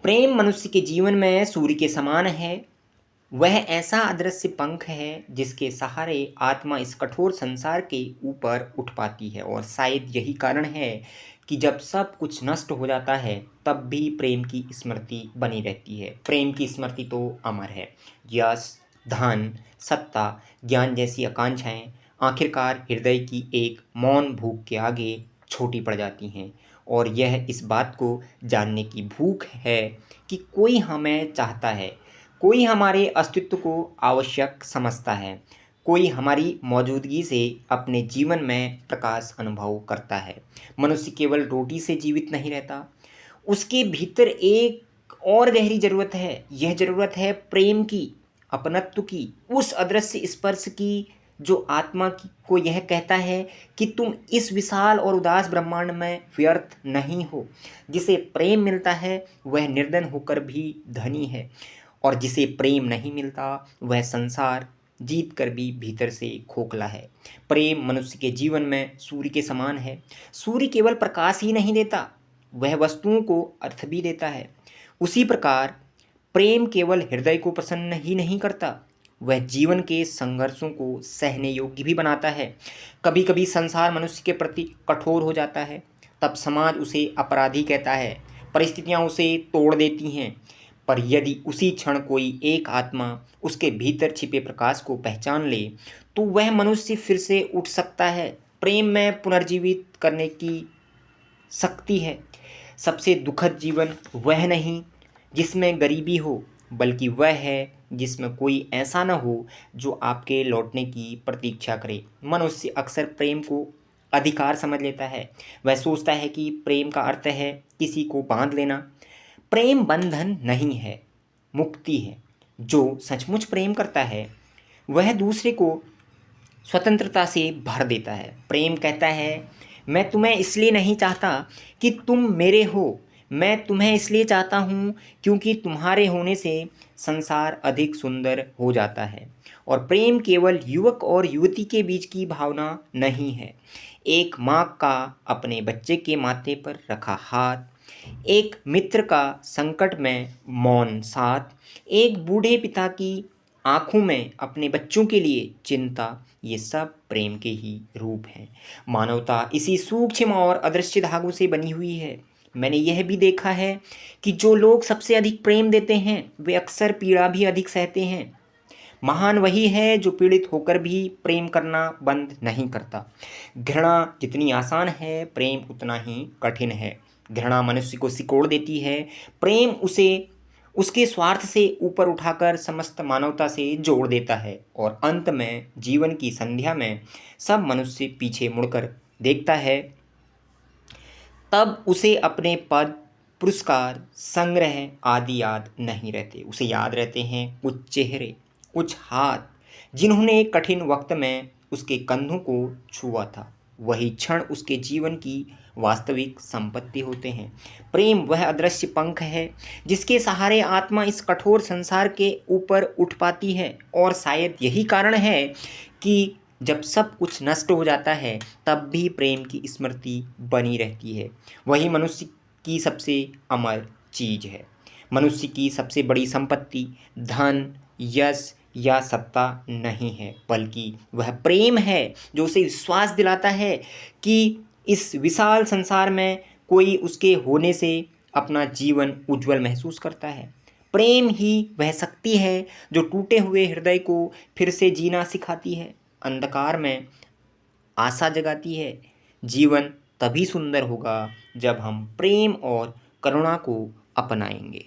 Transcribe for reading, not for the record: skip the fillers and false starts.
प्रेम मनुष्य के जीवन में सूर्य के समान है। वह ऐसा अदृश्य पंख है जिसके सहारे आत्मा इस कठोर संसार के ऊपर उठ पाती है, और शायद यही कारण है कि जब सब कुछ नष्ट हो जाता है तब भी प्रेम की स्मृति बनी रहती है। प्रेम की स्मृति तो अमर है। यश, धन, सत्ता, ज्ञान जैसी आकांक्षाएं आखिरकार हृदय की एक मौन भूख के आगे छोटी पड़ जाती हैं, और यह इस बात को जानने की भूख है कि कोई हमें चाहता है, कोई हमारे अस्तित्व को आवश्यक समझता है, कोई हमारी मौजूदगी से अपने जीवन में प्रकाश अनुभव करता है। मनुष्य केवल रोटी से जीवित नहीं रहता, उसके भीतर एक और गहरी ज़रूरत है। यह ज़रूरत है प्रेम की, अपनत्व की, उस अदृश्य स्पर्श की जो आत्मा को यह कहता है कि तुम इस विशाल और उदास ब्रह्मांड में व्यर्थ नहीं हो। जिसे प्रेम मिलता है वह निर्धन होकर भी धनी है, और जिसे प्रेम नहीं मिलता वह संसार जीत कर भी भीतर से खोखला है। प्रेम मनुष्य के जीवन में सूर्य के समान है। सूर्य केवल प्रकाश ही नहीं देता, वह वस्तुओं को अर्थ भी देता है। उसी प्रकार प्रेम केवल हृदय को प्रसन्न ही नहीं करता, वह जीवन के संघर्षों को सहने योग्य भी बनाता है। कभी कभी संसार मनुष्य के प्रति कठोर हो जाता है, तब समाज उसे अपराधी कहता है, परिस्थितियां उसे तोड़ देती हैं। पर यदि उसी क्षण कोई एक आत्मा उसके भीतर छिपे प्रकाश को पहचान ले, तो वह मनुष्य फिर से उठ सकता है। प्रेम में पुनर्जीवित करने की शक्ति है। सबसे दुखद जीवन वह नहीं जिसमें गरीबी हो, बल्कि वह है जिसमें कोई ऐसा न हो जो आपके लौटने की प्रतीक्षा करे। मनुष्य अक्सर प्रेम को अधिकार समझ लेता है। वह सोचता है कि प्रेम का अर्थ है किसी को बांध लेना। प्रेम बंधन नहीं है, मुक्ति है। जो सचमुच प्रेम करता है वह दूसरे को स्वतंत्रता से भर देता है। प्रेम कहता है, मैं तुम्हें इसलिए नहीं चाहता कि तुम मेरे हो, मैं तुम्हें इसलिए चाहता हूँ क्योंकि तुम्हारे होने से संसार अधिक सुंदर हो जाता है। और प्रेम केवल युवक और युवती के बीच की भावना नहीं है। एक माँ का अपने बच्चे के माथे पर रखा हाथ, एक मित्र का संकट में मौन साथ, एक बूढ़े पिता की आंखों में अपने बच्चों के लिए चिंता, ये सब प्रेम के ही रूप हैं। मानवता इसी सूक्ष्म और अदृश्य धागों से बनी हुई है। मैंने यह भी देखा है कि जो लोग सबसे अधिक प्रेम देते हैं वे अक्सर पीड़ा भी अधिक सहते हैं। महान वही है जो पीड़ित होकर भी प्रेम करना बंद नहीं करता। घृणा जितनी आसान है प्रेम उतना ही कठिन है। घृणा मनुष्य को सिकोड़ देती है, प्रेम उसे उसके स्वार्थ से ऊपर उठाकर समस्त मानवता से जोड़ देता है, और अंत में जीवन की संध्या में सब मनुष्य पीछे मुड़कर देखता है, तब उसे अपने पद, पुरस्कार, संग्रह आदि याद नहीं रहते। उसे याद रहते हैं कुछ चेहरे, कुछ हाथ जिन्होंने एक कठिन वक्त में उसके कंधों को छुआ था। वही क्षण उसके जीवन की वास्तविक संपत्ति होते हैं। प्रेम वह अदृश्य पंख है जिसके सहारे आत्मा इस कठोर संसार के ऊपर उठ पाती है, और शायद यही कारण है कि जब सब कुछ नष्ट हो जाता है तब भी प्रेम की स्मृति बनी रहती है। वही मनुष्य की सबसे अमर चीज है। मनुष्य की सबसे बड़ी संपत्ति धन, यश या सत्ता नहीं है, बल्कि वह प्रेम है जो उसे विश्वास दिलाता है कि इस विशाल संसार में कोई उसके होने से अपना जीवन उज्जवल महसूस करता है। प्रेम ही वह शक्ति है जो टूटे हुए हृदय को फिर से जीना सिखाती है, अंधकार में आशा जगाती है। जीवन तभी सुंदर होगा जब हम प्रेम और करुणा को अपनाएंगे।